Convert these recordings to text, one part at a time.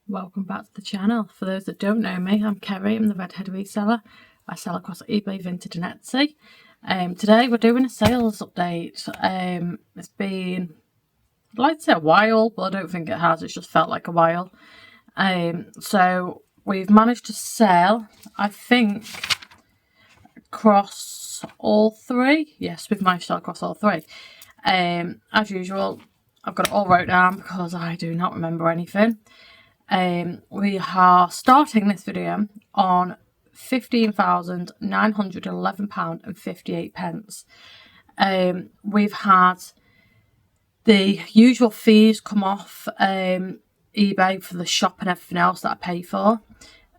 Welcome back to the channel. For those that don't know me, I'm Kerry, I'm the redhead reseller. I sell across eBay, Vinted and Etsy. Today we're doing a sales update. It's been, I'd like to say a while, but I don't think it has, it's just felt like a while. So we've managed to sell, I think, across all three. Yes, we've managed to sell across all three. As usual, I've got it all wrote down because I do not remember anything. We are starting this video on £15,911.58. We've had the usual fees come off eBay for the shop and everything else that I pay for.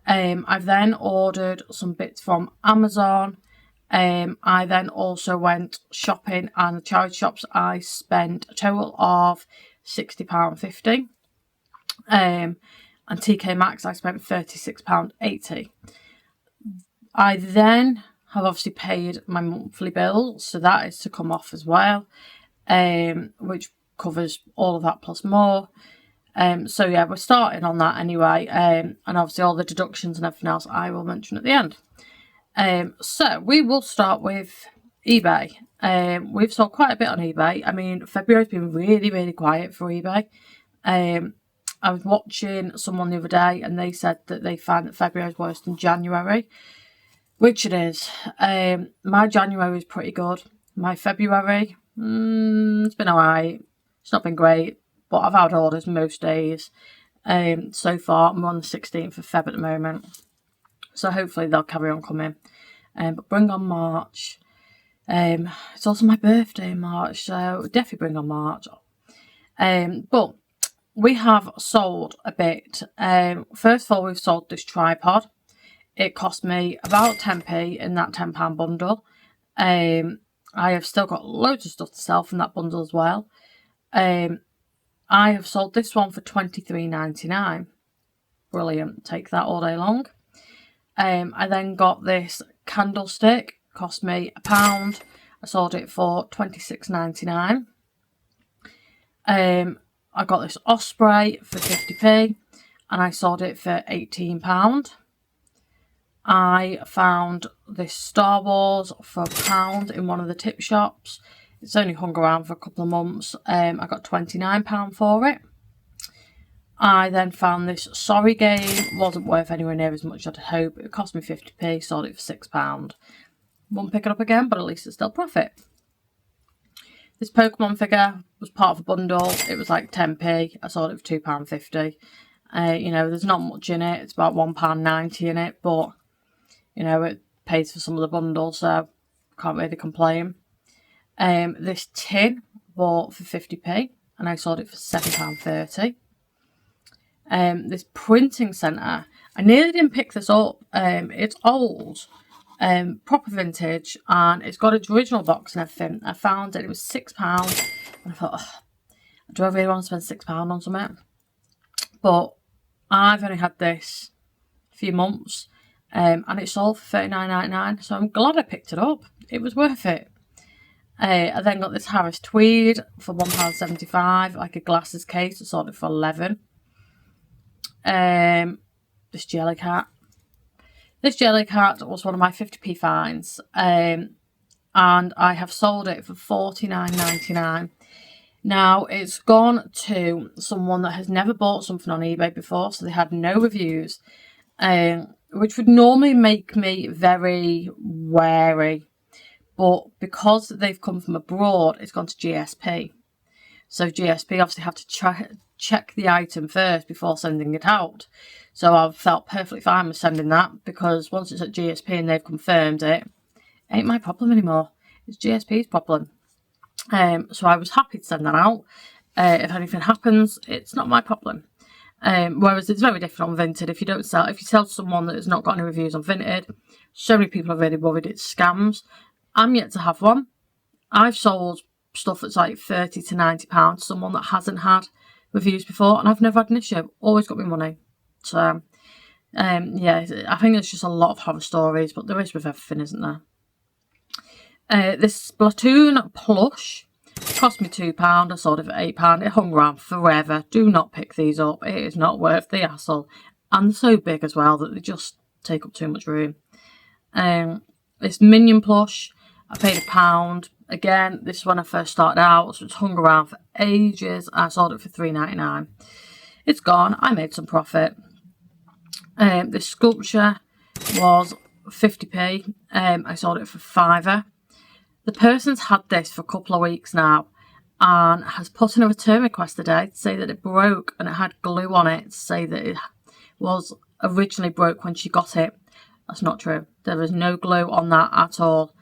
I've then ordered some bits from Amazon. I then also went shopping, and the charity shops I spent a total of £60.50. And TK Maxx I spent £36.80. I then have obviously paid my monthly bill, so that is to come off as well, which covers all of that plus more. So yeah, we're starting on that anyway, and obviously all the deductions and everything else I will mention at the end. So we will start with eBay. We've sold quite a bit on eBay. I mean, February's been really quiet for eBay. I was watching someone the other day and they said that they find that February is worse than January, which it is. My January is pretty good. My February, it's been alright. It's not been great, but I've had orders most days. So far, I'm on the 16th of Feb at the moment. So hopefully they'll carry on coming. But bring on March. It's also my birthday in March, so definitely bring on March. But we have sold a bit. First of all, we've sold this tripod. It cost me about 10p in that £10 bundle. I have still got loads of stuff to sell from that bundle as well. I have sold this one for £23.99. Brilliant. Take that all day long. I then got this candlestick. Cost me £1. I sold it for £26.99. I got this Osprey for 50p and I sold it for £18. I found this Star Wars for £1 in one of the tip shops. It's only hung around for a couple of months. I got £29 for it. I then found this Sorry game. Wasn't worth anywhere near as much as I'd hope. It cost me 50p, sold it for £6. Won't pick it up again, but at least it's still profit. This Pokemon figure was part of a bundle. It was like 10p. I sold it for £2.50. You know, there's not much in it. It's about £1.90 in it, but, you know, it pays for some of the bundles, so can't really complain. This tin bought for 50p, and I sold it for £7.30. This printing centre, I nearly didn't pick this up. It's old. Proper vintage, and it's got its original box and everything. I found it was £6, and I thought, do I really want to spend £6 on something? But I've only had this a few months, and it sold for £39.99, so I'm glad I picked it up. It was worth it. I then got this Harris Tweed for £1.75, like a glasses case. I sold it for £11. This Jellycat. This Jellycat was one of my 50p finds, and I have sold it for £49.99. Now, it's gone to someone that has never bought something on eBay before, so they had no reviews, which would normally make me very wary. But because they've come from abroad, it's gone to GSP. So GSP obviously have to check the item first before sending it out. So I've felt perfectly fine with sending that, because once it's at GSP and they've confirmed it, ain't my problem anymore. It's GSP's problem. So I was happy to send that out. If anything happens, it's not my problem. Whereas it's very different on Vinted. If you sell to someone that has not got any reviews on Vinted, so many people are really worried it's scams. I'm yet to have one. I've sold stuff that's like £30 to £90 to someone that hasn't had reviews before, and I've never had an issue. Always got my money. So yeah, I think there's just a lot of horror stories, but there is with everything, isn't there? This Splatoon plush cost me £2. I sold it for £8. It hung around forever. Do not pick these up. It is not worth the hassle. And they're so big as well that they just take up too much room. This Minion plush, I paid £1. Again, this is when I first started out, so it's hung around for ages. I sold it for £3.99. It's gone. I made some profit. This sculpture was 50p. I sold it for £5. The person's had this for a couple of weeks now and has put in a return request today to say that it broke, and it had glue on it to say that it was originally broke when she got it. That's not true. There is no glue on that at all.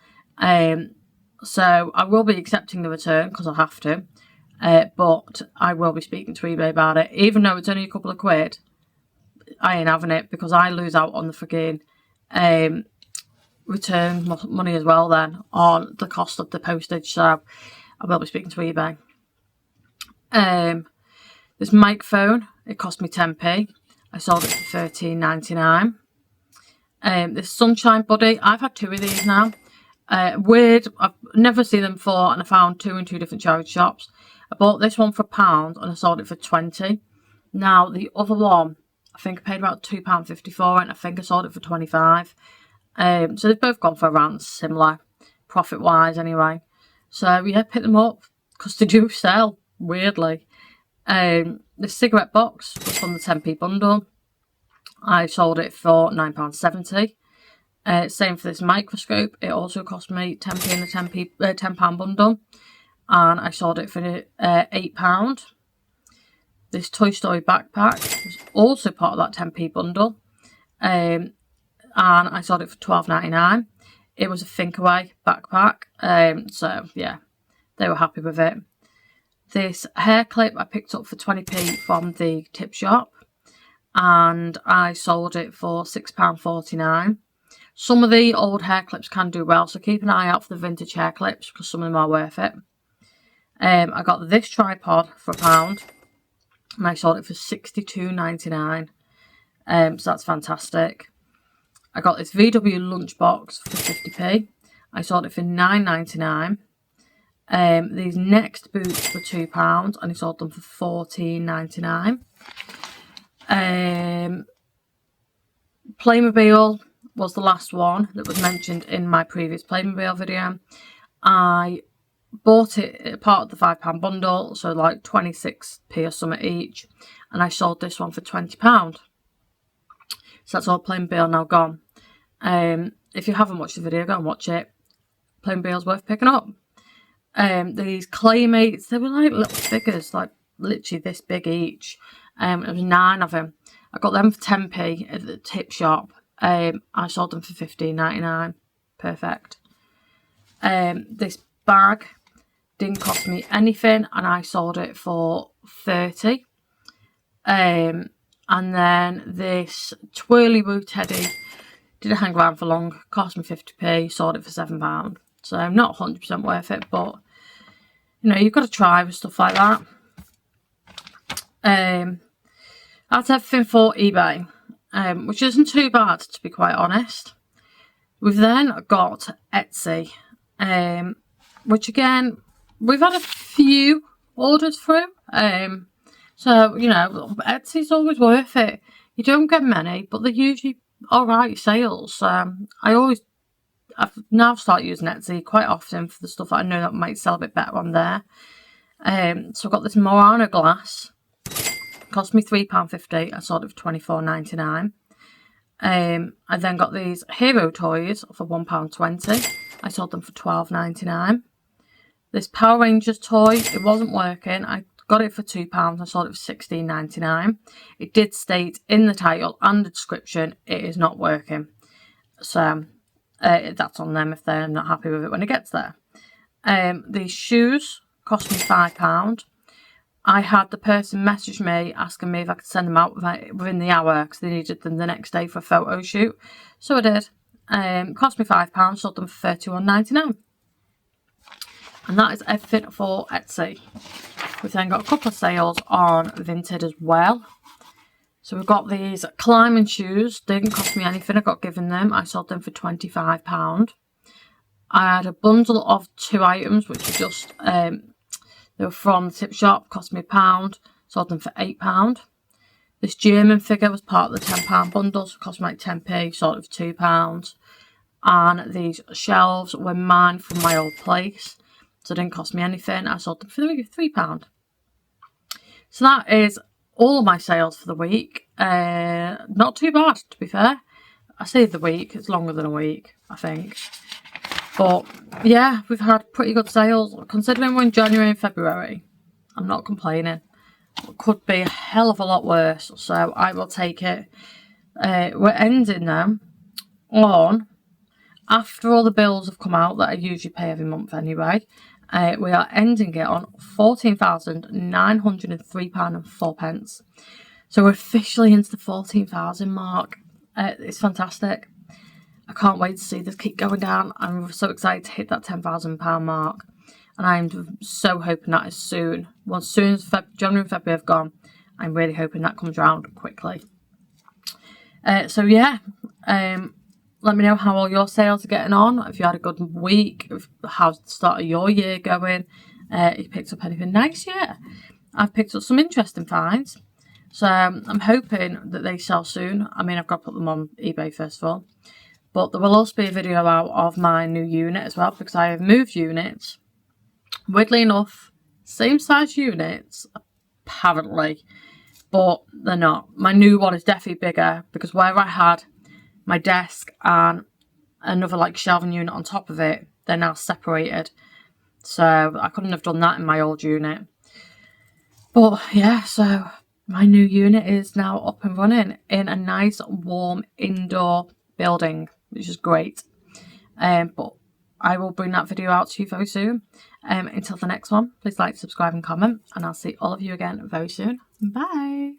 So I will be accepting the return because I have to. But I will be speaking to eBay about it. Even though it's only a couple of quid, I ain't having it because I lose out on the freaking return money as well then on the cost of the postage. So I will be speaking to eBay. This microphone, it cost me 10p. I sold it for £13.99. This sunshine buddy, I've had 2 of these now. Weird, I've never seen them before, and I found 2 in 2 different charity shops. I bought this one for £1 and I sold it for 20. Now the other one, I think I paid about £2.50 for it, and I think I sold it for 25. So they've both gone for around similar, profit wise anyway. So yeah, pick them up because they do sell, weirdly. The cigarette box was from the 10p bundle. I sold it for £9.70. Same for this microscope. It also cost me 10p in the £10 bundle, and I sold it for £8. This Toy Story backpack was also part of that 10p bundle, and I sold it for £12.99. It was a Thinkaway backpack, so yeah, they were happy with it. This hair clip I picked up for 20p from the tip shop, and I sold it for £6.49. Some of the old hair clips can do well, so keep an eye out for the vintage hair clips because some of them are worth it. I got this tripod for £1 and I sold it for £62.99. So that's fantastic. I got this VW lunchbox for 50p. I sold it for £9.99. These Next boots for £2 and I sold them for £14.99. Playmobil was the last one that was mentioned in my previous Playmobil video. I bought it part of the £5 bundle, so like 26p or something each, and I sold this one for £20. So that's all Playmobil now gone. If you haven't watched the video, go and watch it. Playmobil's worth picking up. These Claymates, they were like little figures, like literally this big each. There was 9 of them. I got them for 10p at the tip shop. I sold them for £15.99. Perfect. This bag didn't cost me anything and I sold it for 30. And then this Twirly Woo Teddy didn't hang around for long, cost me 50p, sold it for £7. So not 100% worth it, but you know, you've got to try with stuff like that. That's everything for eBay, which isn't too bad to be quite honest. We've then got Etsy, which again, we've had a few orders through. So, you know, Etsy's always worth it. You don't get many, but they're usually alright sales. I've now started using Etsy quite often for the stuff that I know that might sell a bit better on there. So I've got this Murano glass. It cost me £3.50. I sold it for £24.99. I then got these Hero toys for £1.20. I sold them for £12.99. This Power Rangers toy, it wasn't working. I got it for £2. I sold it for £16.99. It did state in the title and the description it is not working. So that's on them if they're not happy with it when it gets there. These shoes cost me £5. I had the person message me asking me if I could send them out within the hour because they needed them the next day for a photo shoot. So I did. Cost me £5, sold them for £31.99. And that is everything for Etsy. We've then got a couple of sales on Vinted as well. So we've got these climbing shoes. They didn't cost me anything. I got given them. I sold them for £25. I had a bundle of 2 items, which were just They were from the tip shop, cost me £1, sold them for £8. This German figure was part of the £10 bundle, so it cost me like 10p, sold it for £2. And these shelves were mine from my old place, so it didn't cost me anything. I sold them for £3. So that is all of my sales for the week. Not too bad, to be fair. I say the week, it's longer than a week, I think. But yeah, we've had pretty good sales. Considering we're in January and February, I'm not complaining. It could be a hell of a lot worse, so I will take it. We're ending them on, after all the bills have come out that I usually pay every month anyway, we are ending it on £14,903.04. So we're officially into the 14,000 mark. It's fantastic. I can't wait to see this keep going down. I'm so excited to hit that £10,000 mark. And I'm so hoping that as soon as January and February have gone, I'm really hoping that comes around quickly. So yeah, let me know how all your sales are getting on. If you had a good week, how's the start of your year going? If you picked up anything nice yet? I've picked up some interesting finds. So I'm hoping that they sell soon. I mean, I've got to put them on eBay first of all. But there will also be a video out of my new unit as well, because I have moved units. Weirdly enough, same size units, apparently, but they're not. My new one is definitely bigger, because where I had my desk and another like shelving unit on top of it, they're now separated. So I couldn't have done that in my old unit. But yeah, so my new unit is now up and running in a nice warm indoor building, which is great. But I will bring that video out to you very soon. Until the next one, please like, subscribe and comment, and I'll see all of you again very soon. Bye.